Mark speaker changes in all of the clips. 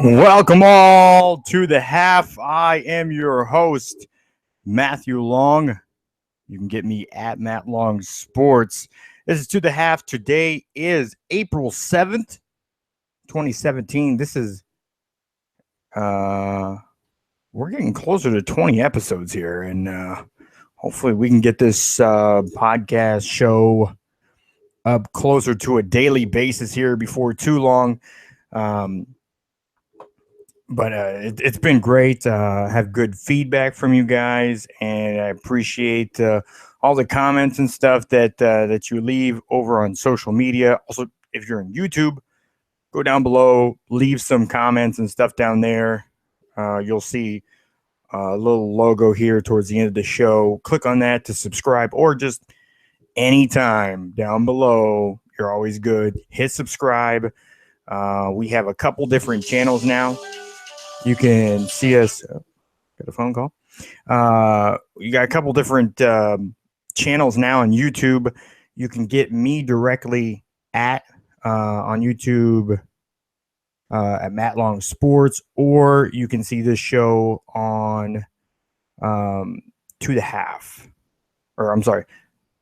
Speaker 1: Welcome all to the half. I am your host, Matthew Long. You can get me at Matt Long Sports. This is To the Half. Today is April 7th, 2017. This is, we're getting closer to 20 episodes here, and hopefully we can get this podcast show up closer to a daily basis here before too long. But it's been great. Have good feedback from you guys, and I appreciate all the comments and stuff that you leave over on social media. Also, if you're on YouTube, go down below, leave some comments and stuff down there. You'll see a little logo here towards the end of the show. Click on that to subscribe, or just anytime down below. You're always good. Hit subscribe. We have a couple different channels now. You can see us. Got a phone call. You got a couple different channels now on YouTube. You can get me directly on YouTube at Matt Long Sports, or you can see this show on To the Half. Or I'm sorry,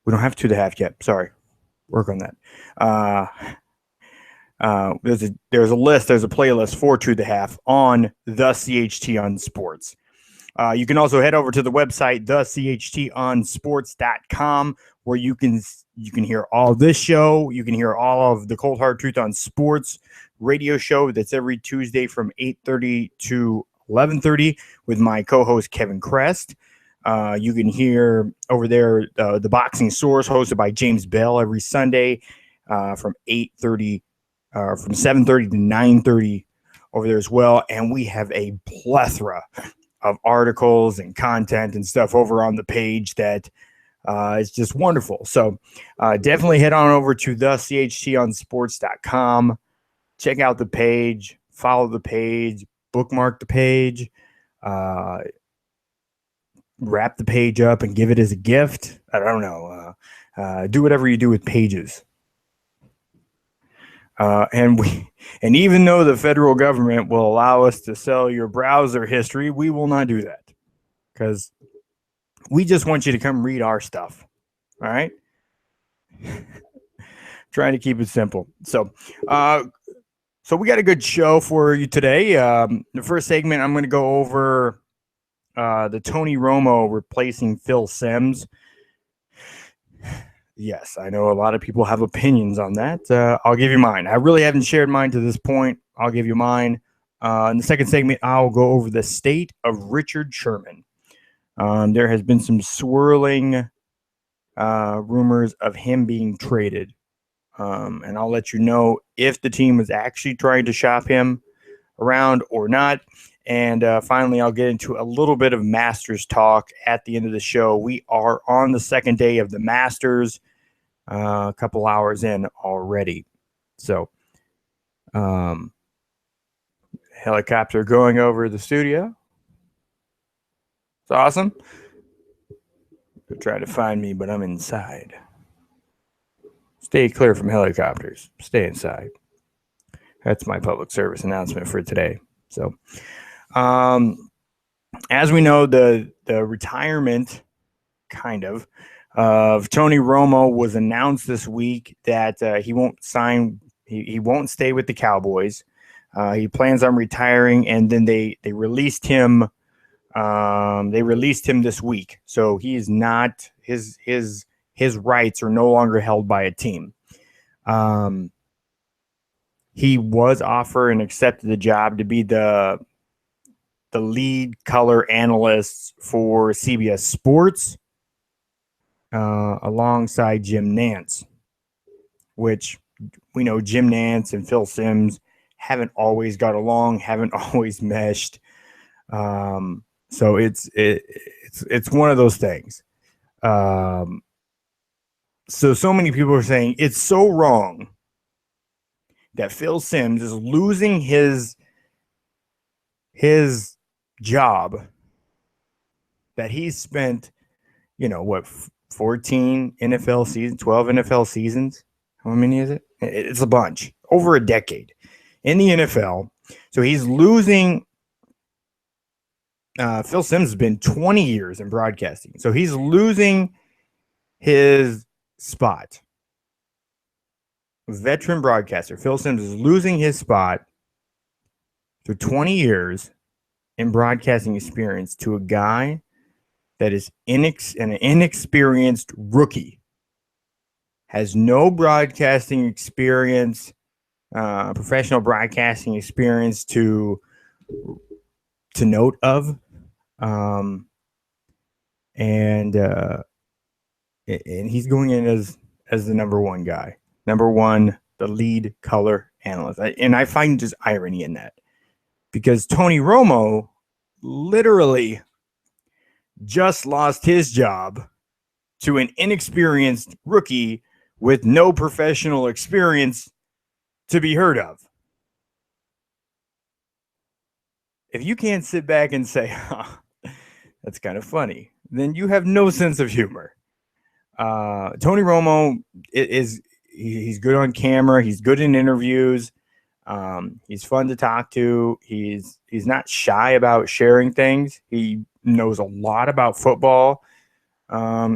Speaker 1: we don't have To the Half yet. Sorry, work on that. There's a list, there's a playlist for To the Half on the CHT on Sports. You can also head over to the website, thechtonsports.com, where you can hear all this show. You can hear all of the Cold Hard Truth on Sports radio show that's every Tuesday from 8:30 to 11:30 with my co-host Kevin Crest. You can hear over there the Boxing Source hosted by James Bell every Sunday from 8:30. From 7:30 to 9:30 over there as well. And we have a plethora of articles and content and stuff over on the page that is just wonderful. So definitely head on over to thechtonsports.com. Check out the page, follow the page, bookmark the page, wrap the page up and give it as a gift. I don't know. Do whatever you do with pages. And even though the federal government will allow us to sell your browser history, we will not do that, because we just want you to come read our stuff. All right. Trying to keep it simple. So we got a good show for you today. The first segment, I'm going to go over the Tony Romo replacing Phil Simms. Yes, I know a lot of people have opinions on that. I'll give you mine. I really haven't shared mine to this point. I'll give you mine. In the second segment, I'll go over the state of Richard Sherman. There has been some swirling rumors of him being traded. And I'll let you know if the team was actually trying to shop him around or not. And finally, I'll get into a little bit of Masters talk at the end of the show. We are on the second day of the Masters, a couple hours in already. So, helicopter going over the studio. It's awesome. They're trying to find me, but I'm inside. Stay clear from helicopters. Stay inside. That's my public service announcement for today. So, as we know, the retirement of Tony Romo was announced this week that he won't sign. He won't stay with the Cowboys. He plans on retiring, and then they released him. They released him this week, so he is not his rights are no longer held by a team. He was offered and accepted the job to be the lead color analyst for CBS Sports, alongside Jim Nantz, which we know Jim Nantz and Phil Simms haven't always got along, haven't always meshed. So it's one of those things. So many people are saying it's so wrong that Phil Simms is losing his job that he's spent, 14 NFL seasons, 12 NFL seasons. How many is it? It's a bunch. Over a decade in the NFL, So he's losing. Phil Simms has been 20 years in broadcasting. So he's losing his spot. Veteran broadcaster Phil Simms is losing his spot through 20 years in broadcasting experience to a guy that is an inexperienced rookie, has no broadcasting experience, professional broadcasting experience to note of, and he's going in as the number one guy, the lead color analyst, and I find just irony in that, because Tony Romo literally just lost his job to an inexperienced rookie with no professional experience to be heard of. If you can't sit back and say, that's kind of funny, then you have no sense of humor. Tony Romo he's good on camera. He's good in interviews. He's fun to talk to. He's not shy about sharing things. He knows a lot about football.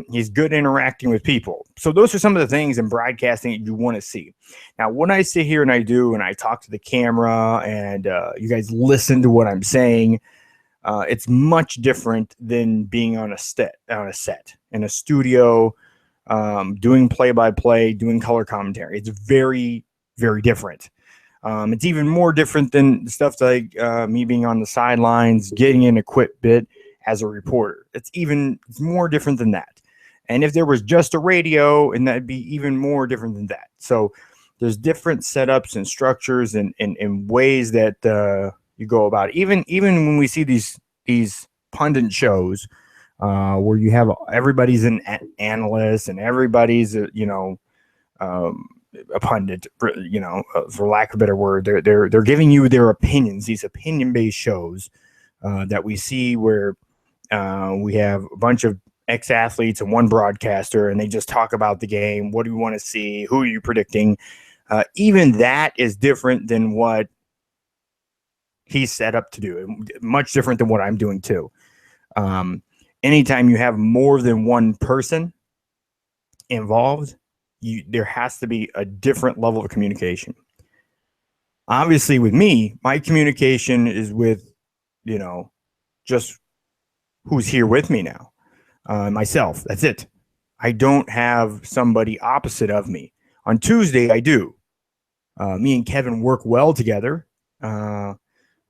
Speaker 1: He's good interacting with people. So those are some of the things in broadcasting that you want to see. Now, when I sit here and I talk to the camera and you guys listen to what I'm saying, it's much different than being on a set in a studio, doing play-by-play, doing color commentary. It's very, very different. It's even more different than stuff like me being on the sidelines, getting an equipment as a reporter. It's more different than that. And if there was just a radio, and that'd be even more different than that. So there's different setups and structures and ways that you go about it. Even when we see these pundit shows where you have everybody's an analyst and everybody's a pundit, for lack of a better word, they're giving you their opinions. These opinion-based shows that we see where we have a bunch of ex-athletes and one broadcaster, and they just talk about the game. What do you want to see? Who are you predicting? Even that is different than what he's set up to do. Much different than what I'm doing too. Anytime you have more than one person involved, there has to be a different level of communication. Obviously, with me, my communication is with, just who's here with me now. Myself. That's it. I don't have somebody opposite of me. On Tuesday, I do. Me and Kevin work well together.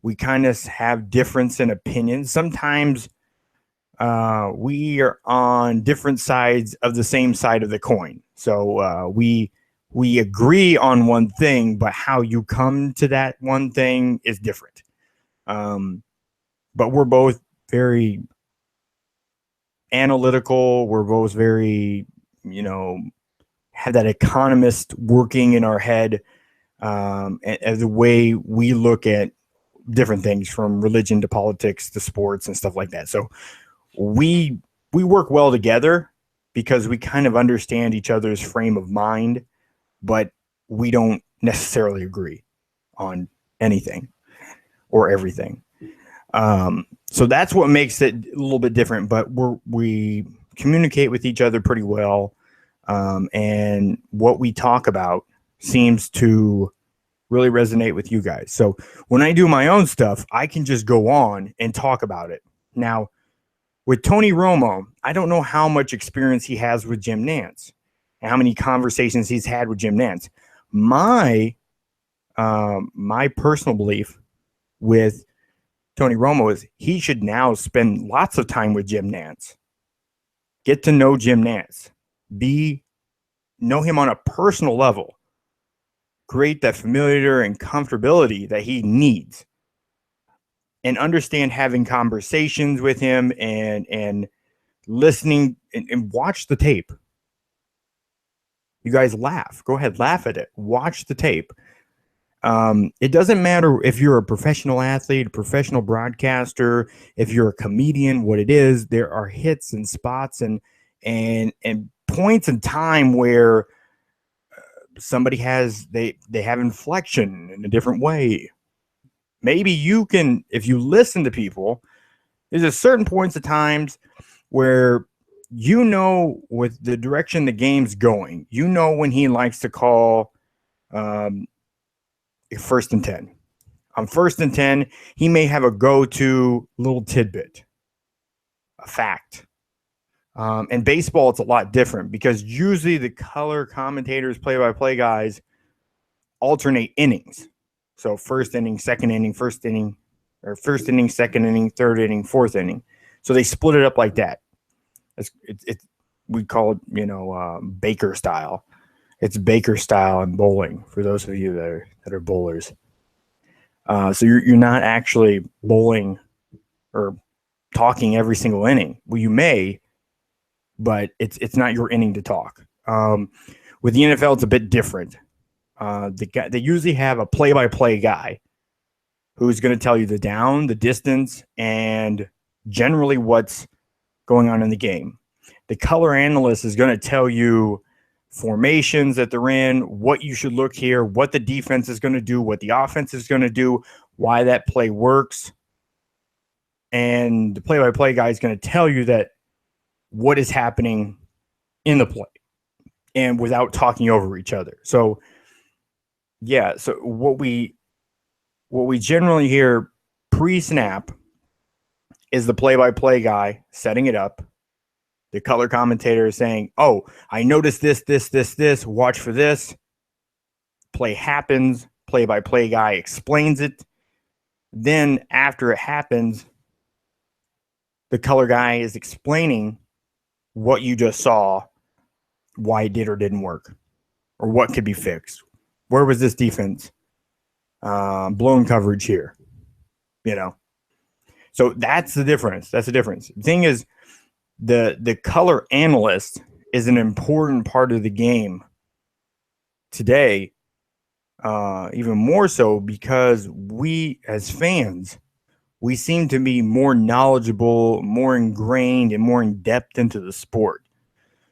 Speaker 1: We kind of have difference in opinions. Sometimes we are on different sides of the same side of the coin. So we agree on one thing, but how you come to that one thing is different. But we're both very analytical. We're both very, have that economist working in our head as the way we look at different things, from religion to politics to sports and stuff like that. So we work well together because we kind of understand each other's frame of mind, but we don't necessarily agree on anything or everything. So that's what makes it a little bit different, but we communicate with each other pretty well. And what we talk about seems to really resonate with you guys. So when I do my own stuff, I can just go on and talk about it. Now, with Tony Romo, I don't know how much experience he has with Jim Nantz and how many conversations he's had with Jim Nantz. My personal belief with Tony Romo is he should now spend lots of time with Jim Nantz. Get to know Jim Nantz. Know him on a personal level. Create that familiarity and comfortability that he needs. And understand having conversations with him and listening and watch the tape. You guys laugh. Go ahead, laugh at it. Watch the tape. It doesn't matter if you're a professional athlete, a professional broadcaster, if you're a comedian, what it is. There are hits and spots and points in time where somebody they have inflection in a different way. maybe you can, if you listen to people, there's a certain points of times where you know with the direction the game's going, you know when he likes to call first and 10. On first and 10, he may have a go-to little tidbit, a fact. In baseball, it's a lot different because usually the color commentators, play-by-play guys alternate innings. So first inning, second inning, first inning, or first inning, second inning, third inning, fourth inning. So they split it up like that. We call it, Baker style. It's Baker style in bowling for those of you that are bowlers. So you're not actually bowling or talking every single inning. Well, you may, but it's not your inning to talk. With the NFL, it's a bit different. They usually have a play-by-play guy who's going to tell you the down, the distance, and generally what's going on in the game. The color analyst is going to tell you formations that they're in, what you should look here, what the defense is going to do, what the offense is going to do, why that play works. And the play-by-play guy is going to tell you that what is happening in the play and without talking over each other. So, yeah, so what we generally hear pre-snap is the play-by-play guy setting it up. The color commentator is saying, oh, I noticed this, watch for this. Play happens, play-by-play guy explains it. Then after it happens, the color guy is explaining what you just saw, why it did or didn't work, or what could be fixed. Where was this defense? Blown coverage here, So that's the difference. The thing is, the color analyst is an important part of the game today, even more so because we as fans, we seem to be more knowledgeable, more ingrained, and more in depth into the sport.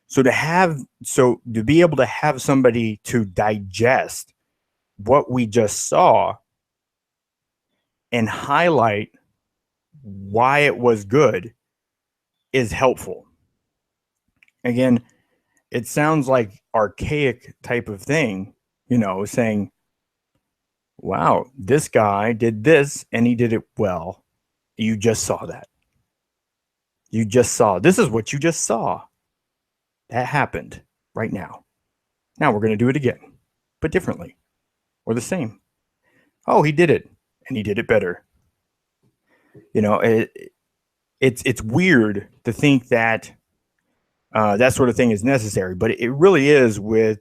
Speaker 1: So to be able to have somebody to digest what we just saw and highlight why it was good is helpful. Again, it sounds like archaic type of thing, saying, wow, this guy did this and he did it well. You just saw that. This is what you just saw. That happened right now. Now we're going to do it again, but differently or the same. Oh, he did it and he did it better. It's weird to think that that sort of thing is necessary, but it really is with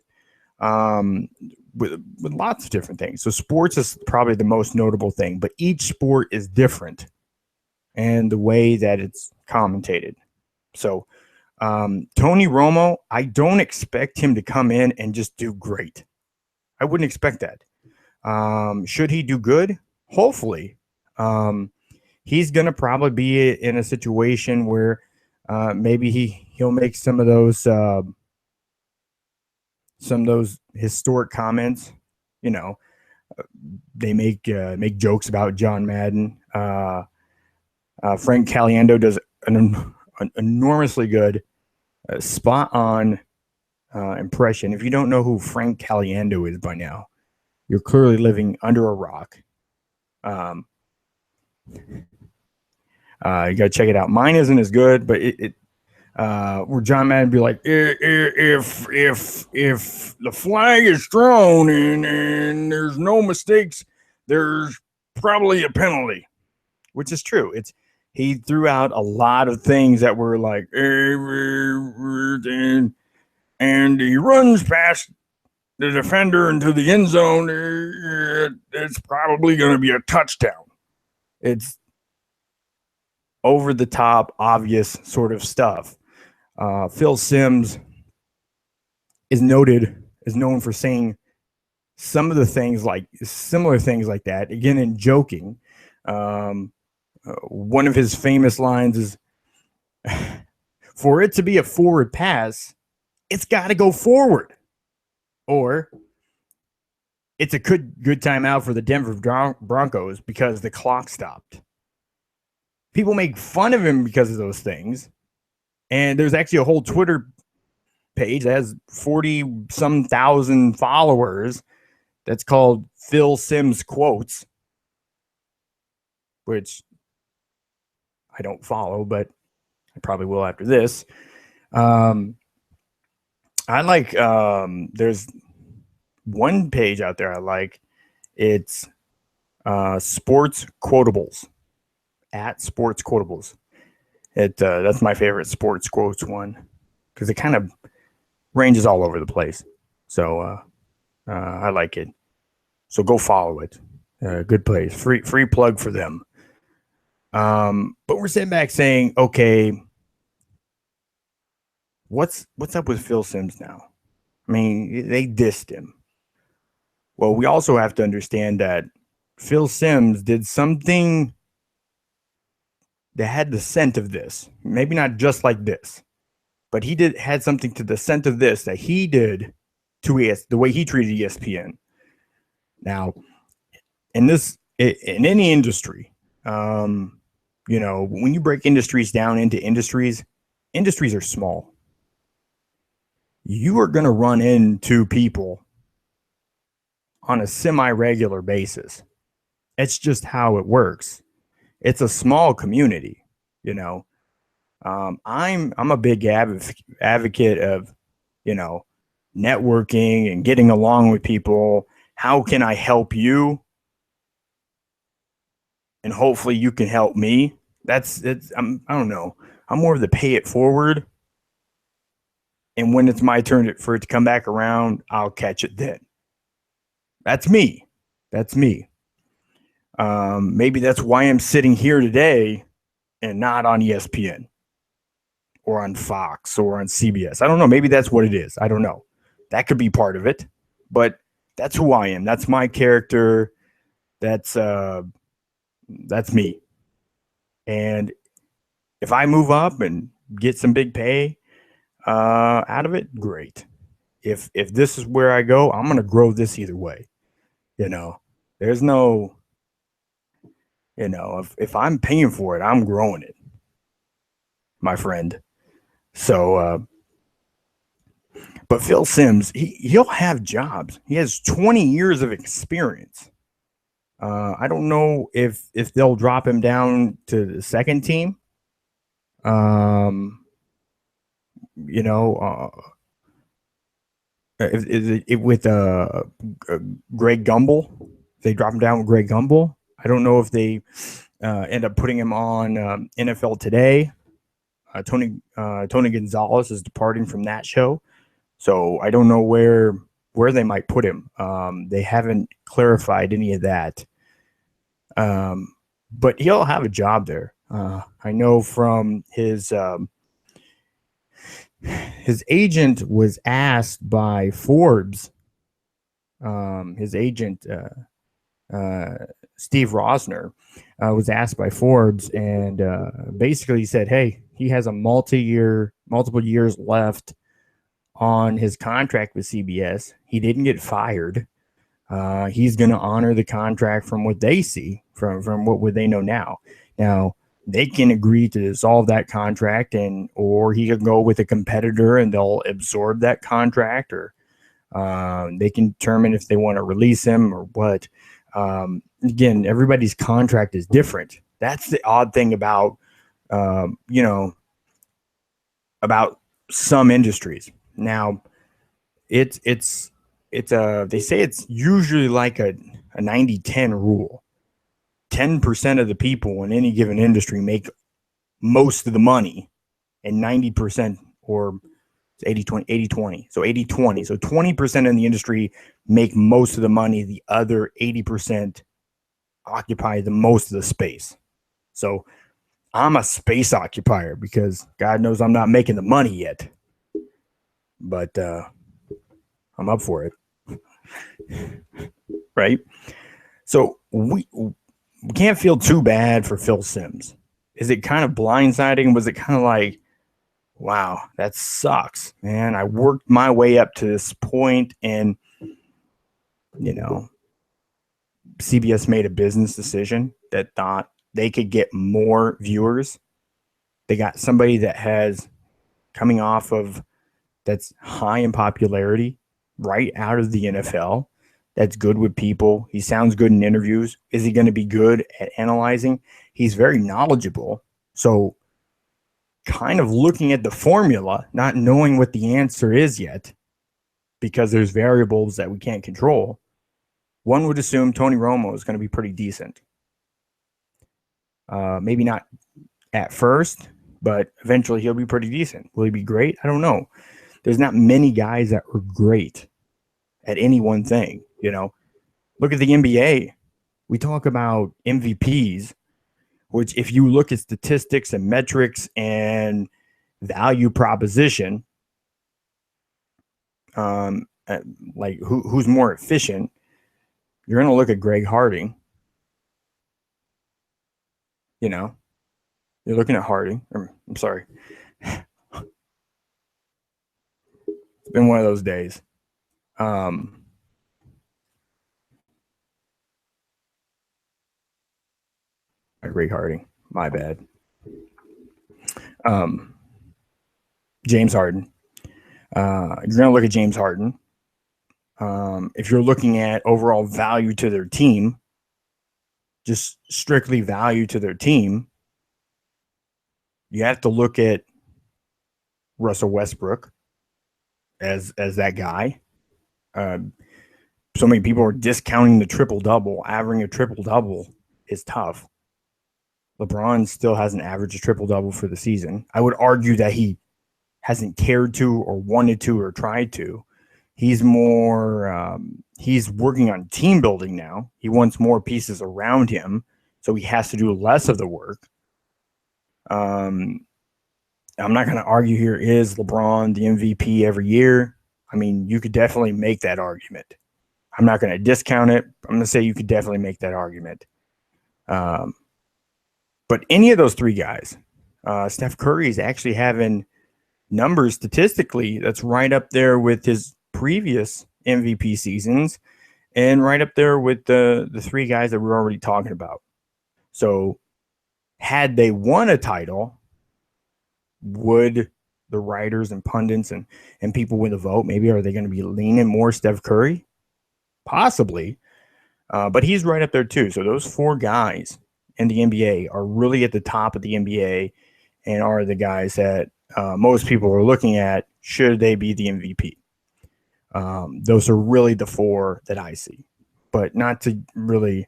Speaker 1: lots of different things. So sports is probably the most notable thing, but each sport is different and the way that it's commentated. So Tony Romo, I don't expect him to come in and just do great. I wouldn't expect that. Should he do good? Hopefully. He's going to probably be in a situation where maybe he'll make some of those historic comments. They make jokes about John Madden. Frank Caliendo does an enormously good, spot on impression. If you don't know who Frank Caliendo is by now, you're clearly living under a rock. You gotta check it out. Mine isn't as good, but where John Madden be like, if the flag is thrown and there's no mistakes, there's probably a penalty, which is true. He threw out a lot of things that were like, and he runs past the defender into the end zone. It's probably going to be a touchdown. It's over the top, obvious sort of stuff. Phil Simms is known for saying some of the things like similar things like that, again, in joking. One of his famous lines is, for it to be a forward pass, it's got to go forward. Or it's a good time out for the Denver Broncos because the clock stopped. People make fun of him because of those things. And there's actually a whole Twitter page that has 40 some thousand followers that's called Phil Simms Quotes, which I don't follow, but I probably will after this. I like, there's one page out there I like. It's Sports Quotables, at Sports Quotables. That's my favorite sports quotes one because it kind of ranges all over the place. So I like it. So go follow it. Good place. Free plug for them. But we're sitting back saying, okay, what's up with Phil Simms now? I mean, they dissed him. Well, we also have to understand that Phil Simms did something that had the scent of this. Maybe not just like this, but he had something to the scent of this that he did to the way he treated ESPN. Now, in any industry, when you break industries down into industries are small. You are going to run into people on a semi-regular basis. It's just how it works. It's a small community, I'm a big advocate of, networking and getting along with people. How can I help you? And hopefully you can help me. I don't know. I'm more of the pay it forward. And when it's my turn for it to come back around, I'll catch it then. That's me. Maybe that's why I'm sitting here today and not on ESPN or on Fox or on CBS. I don't know. Maybe that's what it is. I don't know. That could be part of it, but that's who I am. That's my character. That's me. And if I move up and get some big pay out of it, great. If this is where I go, I'm going to grow this either way. There's no, if I'm paying for it, I'm growing it, my friend. So, but Phil Simms, he'll have jobs. He has 20 years of experience. I don't know if they'll drop him down to the second team. With Greg Gumbel, they drop him down with Greg Gumbel. I don't know if they end up putting him on NFL Today. Tony Gonzalez is departing from that show, so I don't know where they might put him. They haven't clarified any of that. But he'll have a job there. I know from his agent was asked by Forbes. His agent, Steve Rosner, was asked by Forbes, and basically he said, hey, he has a multiple years left on his contract with CBS. He didn't get fired. He's going to honor the contract from what they see, from what would they know now. Now, they can agree to dissolve that contract, or he can go with a competitor and they'll absorb that contract, or they can determine if they want to release him or what. Again, everybody's contract is different. That's the odd thing about, about some industries. Now, they say it's usually like a 90-10 rule. 10% of the people in any given industry make most of the money, and 90%, or 80-20. So 80-20. So 20% in the industry make most of the money. The other 80% occupy the most of the space. So I'm a space occupier because God knows I'm not making the money yet. But I'm up for it. Right? So we can't feel too bad for Phil Simms. Is it kind of blindsiding? Was it kind of like, wow, that sucks, man? I worked my way up to this point, and CBS made a business decision that thought they could get more viewers. They got somebody that has coming off of that's high in popularity right out of the NFL. That's good with people. He sounds good in interviews. Is he going to be good at analyzing? He's very knowledgeable. So, kind of looking at the formula, not knowing what the answer is yet, because there's variables that we can't control, one would assume Tony Romo is going to be pretty decent. Maybe not at first, but eventually he'll be pretty decent. Will he be great? I don't know. There's not many guys that are great at any one thing. Look at the NBA. We talk about MVPs, which if you look at statistics and metrics and value proposition, like who's more efficient, you're going to look at Greg Harding. You're looking at Harding. I'm sorry. It's been one of those days. Greg Harding. My bad. James Harden. You're going to look at James Harden. If you're looking at overall value to their team, just strictly value to their team, you have to look at Russell Westbrook as that guy. So many people are discounting the triple-double. Averaging a triple-double is tough. LeBron still hasn't averaged a triple-double for the season. I would argue that he hasn't cared to or wanted to or tried to. He's more he's working on team building now. He wants more pieces around him, so he has to do less of the work. I'm not going to argue here, is LeBron the MVP every year? I mean, you could definitely make that argument. I'm not going to discount it. I'm going to say you could definitely make that argument. But any of those three guys, Steph Curry is actually having numbers statistically that's right up there with his previous MVP seasons and right up there with the three guys that we're already talking about. So had they won a title, would the writers and pundits and people with a vote, maybe are they going to be leaning more Steph Curry? Possibly. But he's right up there too. So those four guys in the NBA are really at the top of the NBA and are the guys that most people are looking at, should they be the MVP? Those are really the four that I see. But not to really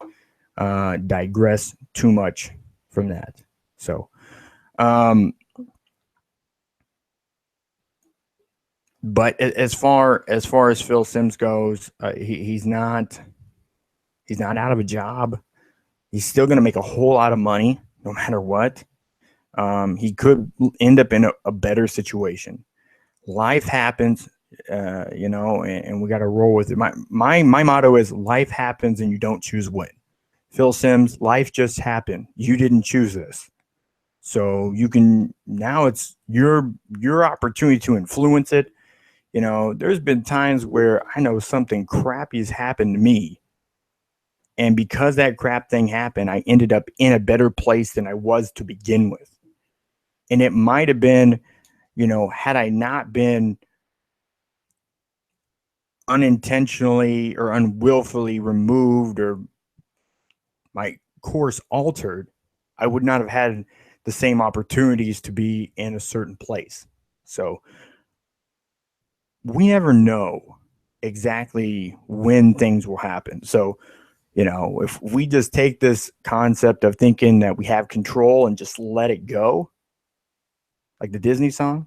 Speaker 1: digress too much from that. So, but as far as Phil Simms goes, he's not out of a job. He's still going to make a whole lot of money no matter what. He could end up in a better situation. Life happens, and we got to roll with it. My motto is life happens and you don't choose when. Phil Simms, life just happened. You didn't choose this. So you can, now it's your opportunity to influence it. There's been times where I know something crappy has happened to me. And because that crap thing happened, I ended up in a better place than I was to begin with. And it might have been, had I not been unintentionally or unwillfully removed or my course altered, I would not have had the same opportunities to be in a certain place. So we never know exactly when things will happen. So, if we just take this concept of thinking that we have control and just let it go, like the Disney song,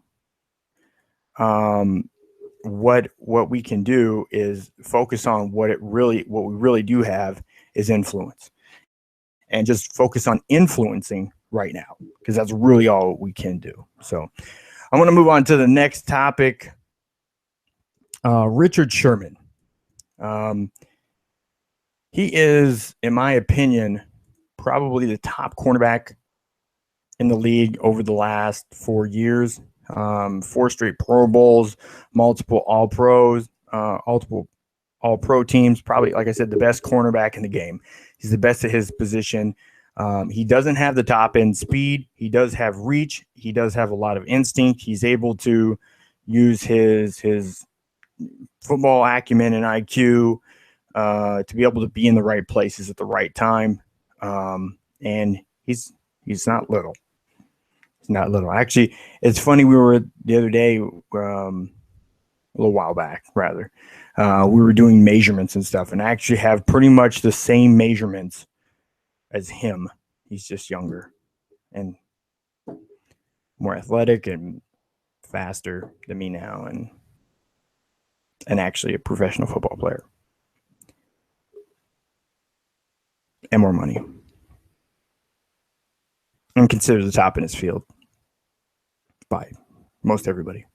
Speaker 1: what we can do is focus on what we really do have is influence, and just focus on influencing right now, because that's really all we can do. So I want to move on to the next topic. Richard Sherman. He is, in my opinion, probably the top cornerback in the league over the last 4 years. 4 straight Pro Bowls, multiple All-Pros, multiple all pro teams. Probably, like I said, the best cornerback in the game. He's the best at his position. He doesn't have the top end speed. He does have reach. He does have a lot of instinct. He's able to use his football acumen and IQ to be able to be in the right places at the right time. And he's not little. He's not little. Actually, it's funny. We were the other day, a little while back, rather. We were doing measurements and stuff, and I actually have pretty much the same measurements as him. He's just younger and more athletic and faster than me now, and actually a professional football player. And more money. And considered the top in his field by most everybody.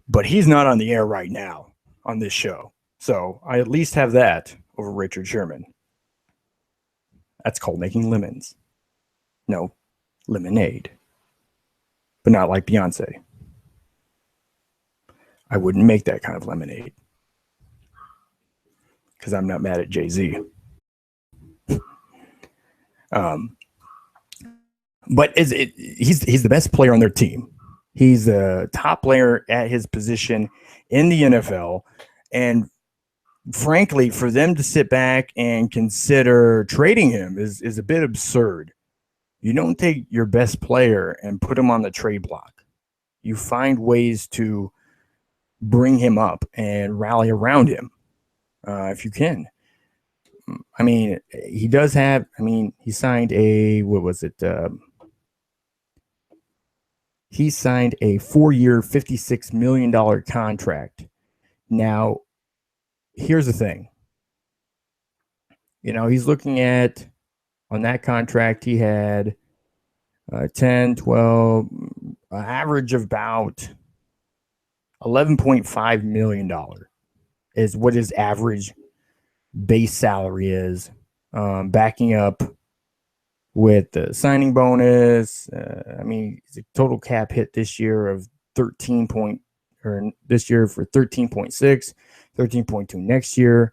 Speaker 1: But he's not on the air right now on this show. So I at least have that over Richard Sherman. That's called making lemons. No, lemonade. But not like Beyonce. I wouldn't make that kind of lemonade. Because I'm not mad at Jay-Z. But he's the best player on their team. He's a top player at his position in the NFL. And frankly, for them to sit back and consider trading him is a bit absurd. You don't take your best player and put him on the trade block. You find ways to bring him up and rally around him if you can. I mean, he does have, he signed a, he signed a 4-year, $56 million contract. Now, here's the thing. He's looking at, on that contract, he had 10, 12, average of about $11.5 million is what his average base salary is, backing up with the signing bonus. It's a total cap hit this year of 13.6, 13.2 next year.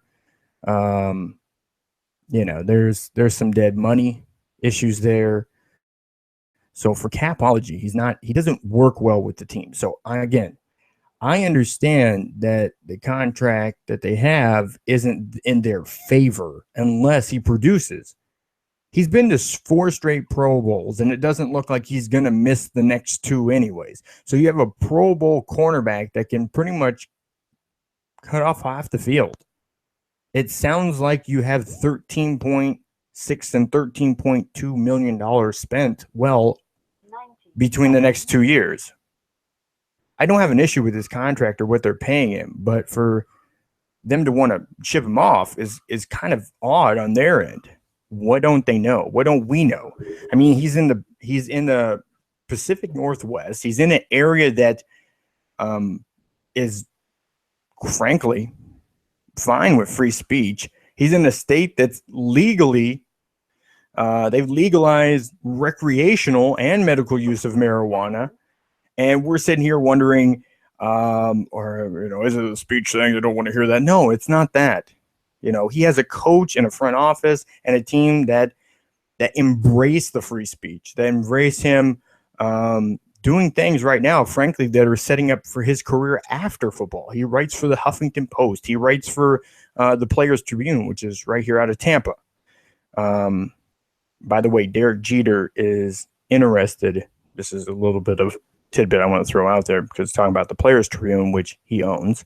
Speaker 1: There's some dead money issues there. So for capology, he doesn't work well with the team. So I understand that the contract that they have isn't in their favor unless he produces. He's been to 4 straight Pro Bowls, and it doesn't look like he's going to miss the next 2 anyways. So you have a Pro Bowl cornerback that can pretty much cut off half the field. It sounds like you have $13.6 and $13.2 million spent between the next 2 years. I don't have an issue with his contract or what they're paying him, but for them to want to ship him off is kind of odd on their end. What don't they know? What don't we know? He's in the Pacific Northwest. He's in an area that is frankly fine with free speech. He's in a state that's legally they've legalized recreational and medical use of marijuana. And we're sitting here wondering, is it a speech thing? They don't want to hear that. No, it's not that. He has a coach and a front office and a team that embrace the free speech, that embrace him doing things right now, frankly, that are setting up for his career after football. He writes for the Huffington Post. He writes for the Players Tribune, which is right here out of Tampa. By the way, Derek Jeter is interested. This is a little bit of tidbit I want to throw out there because it's talking about the Players Tribune, which he owns.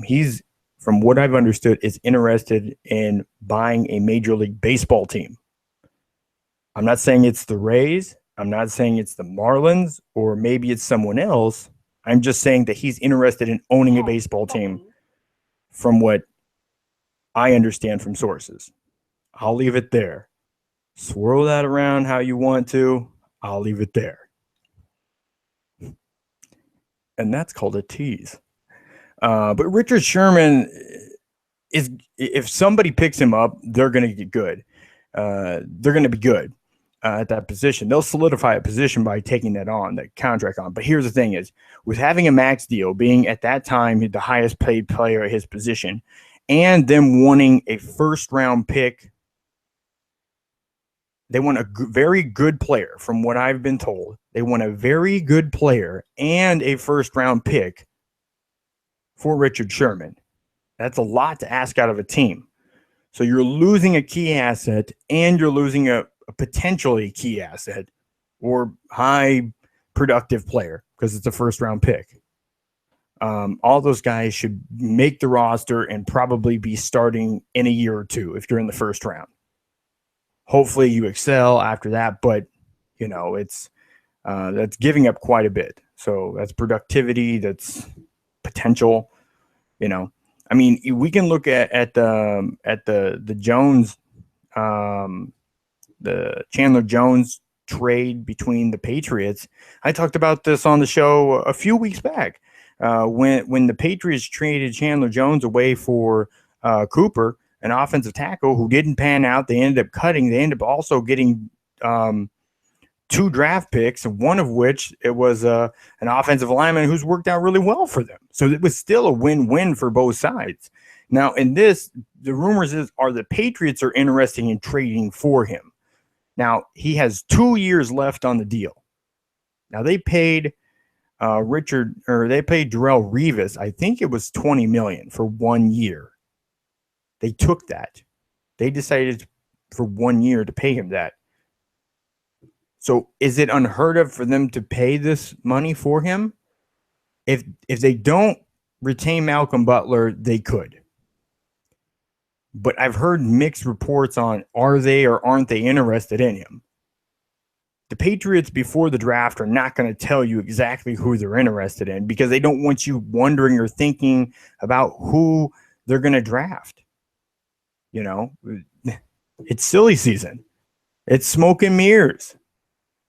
Speaker 1: He's, from what I've understood, is interested in buying a Major League Baseball team. I'm not saying it's the Rays. I'm not saying it's the Marlins, or maybe it's someone else. I'm just saying that he's interested in owning a baseball team from what I understand from sources. I'll leave it there. Swirl that around how you want to. I'll leave it there. And that's called a tease. But Richard Sherman if somebody picks him up, they're going to get good. They're going to be good. at that position. They'll solidify a position by taking that contract on. But here's the thing is, with having a max deal, being at that time the highest paid player at his position, and them wanting a first-round pick, they want a very good player, from what I've been told. They want a very good player and a first-round pick for Richard Sherman. That's a lot to ask out of a team. So you're losing a key asset, and you're losing a potentially key asset or high productive player because it's a first-round pick. All those guys should make the roster and probably be starting in a year or two if you're in the first round. Hopefully you excel after that, but it's that's giving up quite a bit. So that's productivity, that's potential. I mean, we can look at the Jones, the Chandler Jones trade between the Patriots. I talked about this on the show a few weeks back when the Patriots traded Chandler Jones away for Cooper, an offensive tackle who didn't pan out. They ended up cutting. They ended up also getting 2 draft picks, one of which it was an offensive lineman who's worked out really well for them. So it was still a win-win for both sides. Now, in this, the rumors are the Patriots are interested in trading for him. Now, he has 2 years left on the deal. Now, they paid they paid Darrelle Revis, I think it was $20 million for 1 year. They took that. They decided for 1 year to pay him that. So is it unheard of for them to pay this money for him? If they don't retain Malcolm Butler, they could. But I've heard mixed reports on are they or aren't they interested in him. The Patriots before the draft are not going to tell you exactly who they're interested in because they don't want you wondering or thinking about who they're going to draft. It's silly season. It's smoke and mirrors.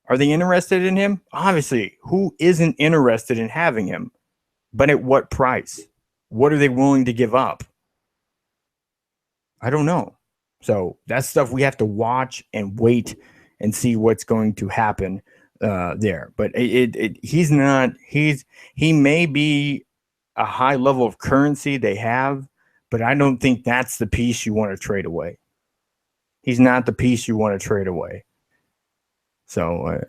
Speaker 1: Are they interested in him? Obviously, who isn't interested in having him? But at what price? What are they willing to give up? I don't know. So that's stuff we have to watch and wait and see what's going to happen there. But he may be a high level of currency they have, but I don't think that's the piece you want to trade away. He's not the piece you want to trade away. So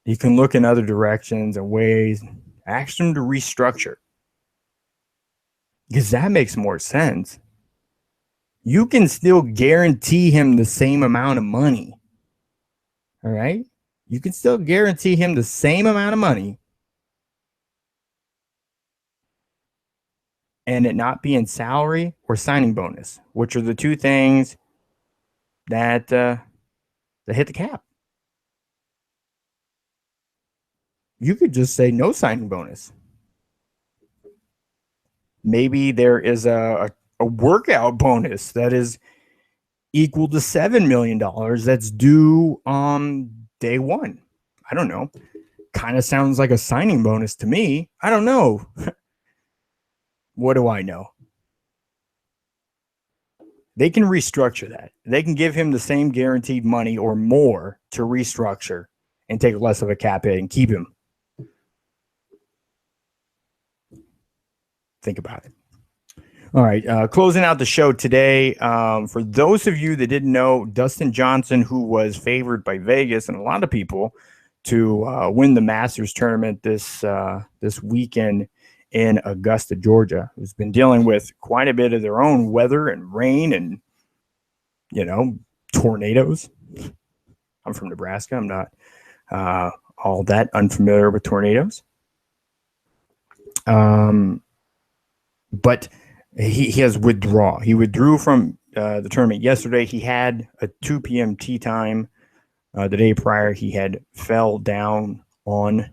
Speaker 1: you can look in other directions and ways. Ask them to restructure. Because that makes more sense. You can still guarantee him the same amount of money. All right? You can still guarantee him the same amount of money and it not be in salary or signing bonus, which are the two things that hit the cap. You could just say no signing bonus. Maybe there is a workout bonus that is equal to $7 million that's due on day one. I don't know. Kind of sounds like a signing bonus to me. I don't know. What do I know? They can restructure that. They can give him the same guaranteed money or more to restructure and take less of a cap hit and keep him. Think about it. All right, closing out the show today. For those of you that didn't know, Dustin Johnson, who was favored by Vegas and a lot of people to win the Masters tournament this weekend in Augusta, Georgia, who's been dealing with quite a bit of their own weather and rain and, tornadoes. I'm from Nebraska. I'm not all that unfamiliar with tornadoes. But he has withdrawn. He withdrew from the tournament yesterday. He had a 2 p.m. tee time the day prior. He had fell down on,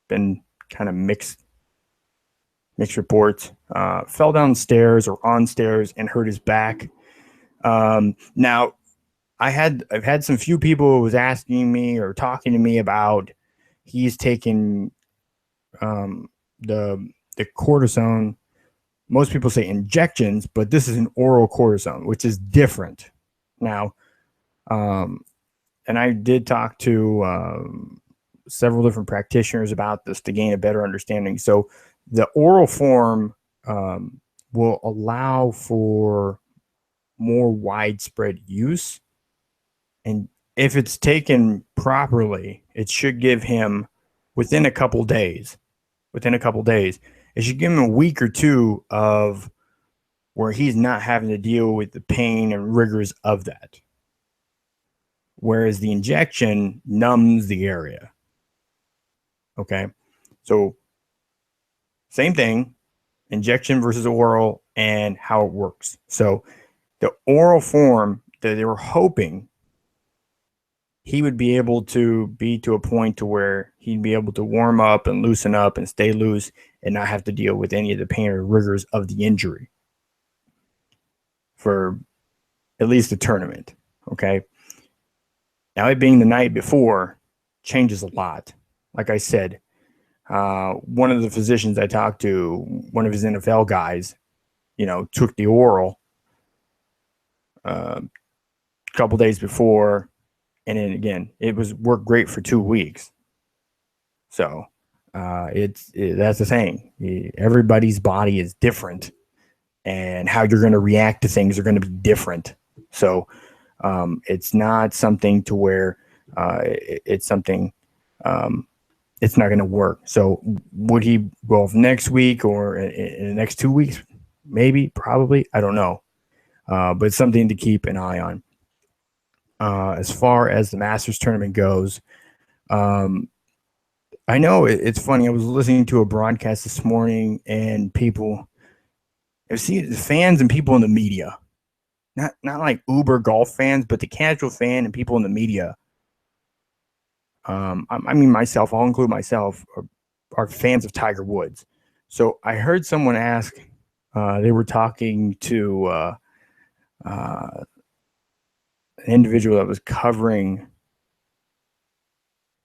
Speaker 1: been kind of mixed reports, fell downstairs or on stairs and hurt his back. Now, I've had some few people who was asking me or talking to me about he's taken the cortisone. Most people say injections, but this is an oral cortisone, which is different. Now, and I did talk to several different practitioners about this to gain a better understanding. So the oral form will allow for more widespread use. And if it's taken properly, it should give him within a couple days, it should give him a week or two of where he's not having to deal with the pain and rigors of that. Whereas the injection numbs the area. Okay. So same thing, injection versus oral and how it works. So the oral form that they were hoping he would be able to be to a point to where he'd be able to warm up and loosen up and stay loose and not have to deal with any of the pain or rigors of the injury for at least the tournament. Okay. Now, it being the night before changes a lot. Like I said, one of the physicians I talked to, one of his NFL guys, took the oral a couple days before. And then again, it worked great for 2 weeks. So that's the thing. Everybody's body is different, and how you're going to react to things are going to be different. So it's not something to where it's something it's not going to work. So would he go off next week or in the next 2 weeks? Maybe, probably. I don't know. But it's something to keep an eye on. As far as the Masters tournament goes, I know it's funny. I was listening to a broadcast this morning, and fans and people in the media, not like uber golf fans, but the casual fan and people in the media. I mean, myself, I'll include myself, are fans of Tiger Woods. So I heard someone ask, they were talking to an individual that was covering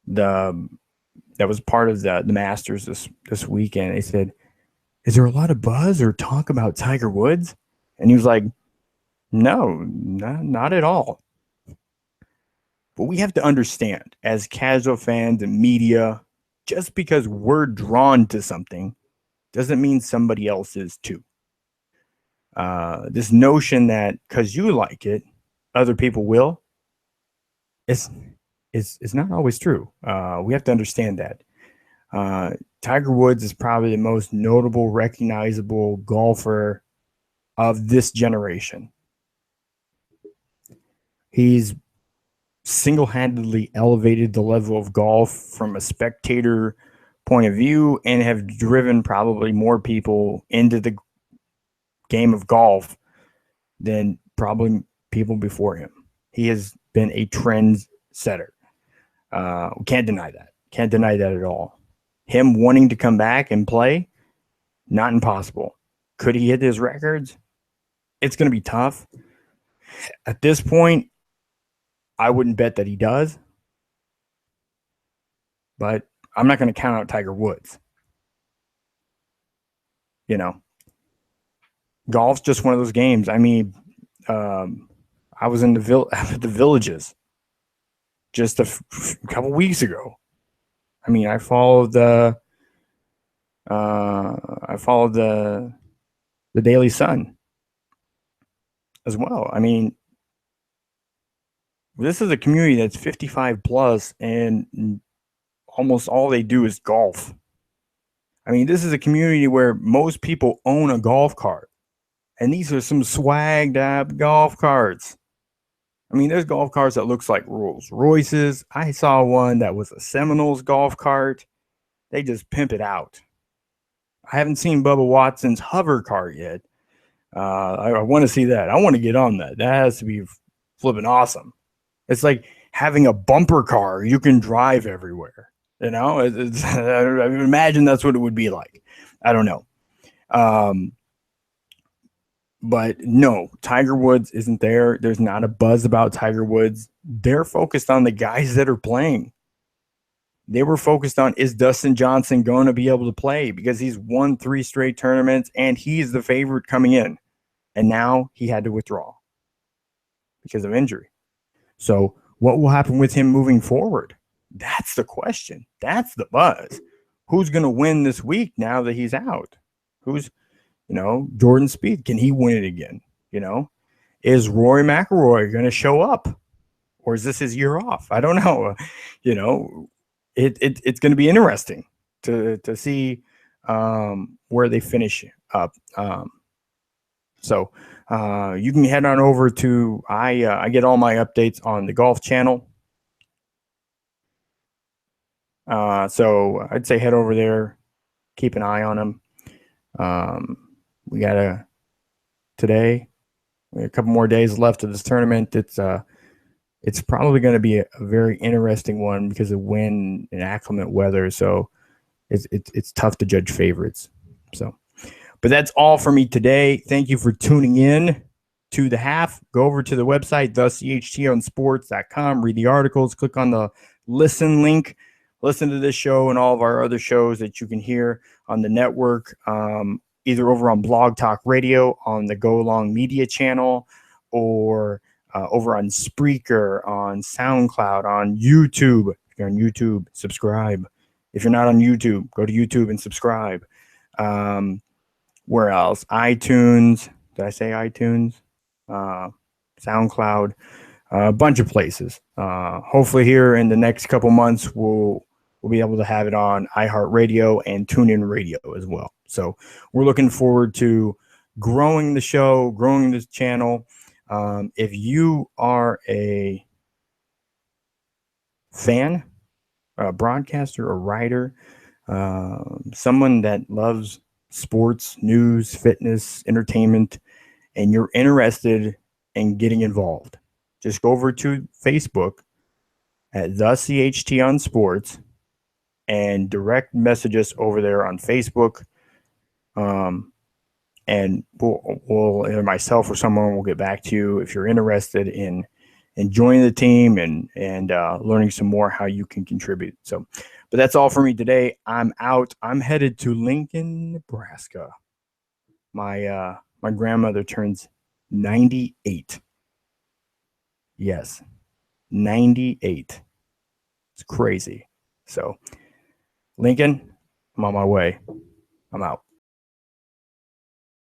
Speaker 1: that was part of the Masters this weekend. They said, "Is there a lot of buzz or talk about Tiger Woods?" And he was like, "No, not at all." But we have to understand, as casual fans and media, just because we're drawn to something doesn't mean somebody else is too. This notion that because you like it, other people will, it's not always true. We have to understand that. Tiger Woods is probably the most notable, recognizable golfer of this generation. He's single-handedly elevated the level of golf from a spectator point of view and have driven probably more people into the game of golf than probably people before him. He has been a trend setter. We can't deny that. Can't deny that at all. Him wanting to come back and play, not impossible. Could he hit his records? It's going to be tough. At this point, I wouldn't bet that he does. But I'm not going to count out Tiger Woods. Golf's just one of those games. I mean, I was in the Villages just a couple weeks ago. I mean, I followed the Daily Sun as well. I mean, this is a community that's 55 plus, and almost all they do is golf. I mean, this is a community where most people own a golf cart, and these are some swagged up golf carts. I mean, there's golf carts that looks like Rolls Royces. I saw one that was a Seminoles golf cart. They just pimp it out. I haven't seen Bubba Watson's hover cart yet. I want to see that. I want to get on that. That has to be flipping awesome. It's like having a bumper car you can drive everywhere. I imagine that's what it would be like. I don't know. But no, Tiger Woods isn't there. There's not a buzz about Tiger Woods. They're focused on the guys that are playing. They were focused on, is Dustin Johnson going to be able to play? Because he's won 3 straight tournaments and he's the favorite coming in. And now he had to withdraw because of injury. So what will happen with him moving forward? That's the question. That's the buzz. Who's going to win this week now that he's out? Who's, Jordan Spieth, can he win it again? Is Rory McIlroy going to show up, or is this his year off? I don't know. It's going to be interesting to see where they finish up. So you can head on over to I get all my updates on the Golf Channel. So I'd say head over there, keep an eye on them. We got today. We have a couple more days left of this tournament. It's probably going to be a very interesting one because of wind and inclement weather. So it's tough to judge favorites. So, but that's all for me today. Thank you for tuning in to The Half. Go over to the website, thechtonsports.com, read the articles, click on the listen link, listen to this show and all of our other shows that you can hear on the network, either over on Blog Talk Radio on the GoLong Media Channel, or over on Spreaker, on SoundCloud, on YouTube. If you're on YouTube, subscribe. If you're not on YouTube, go to YouTube and subscribe. Where else? iTunes. Did I say iTunes? SoundCloud. A bunch of places. Hopefully here in the next couple months, we'll be able to have it on iHeartRadio and TuneIn Radio as well. So we're looking forward to growing the show, growing this channel. If you are a fan, a broadcaster, a writer, someone that loves sports, news, fitness, entertainment, and you're interested in getting involved, just go over to Facebook at the CHT on Sports and direct message us over there on Facebook. And we'll either myself or someone will get back to you if you're interested in joining the team and learning some more how you can contribute. So, but that's all for me today. I'm out. I'm headed to Lincoln, Nebraska. My grandmother turns 98. Yes, 98. It's crazy. So, Lincoln, I'm on my way. I'm out.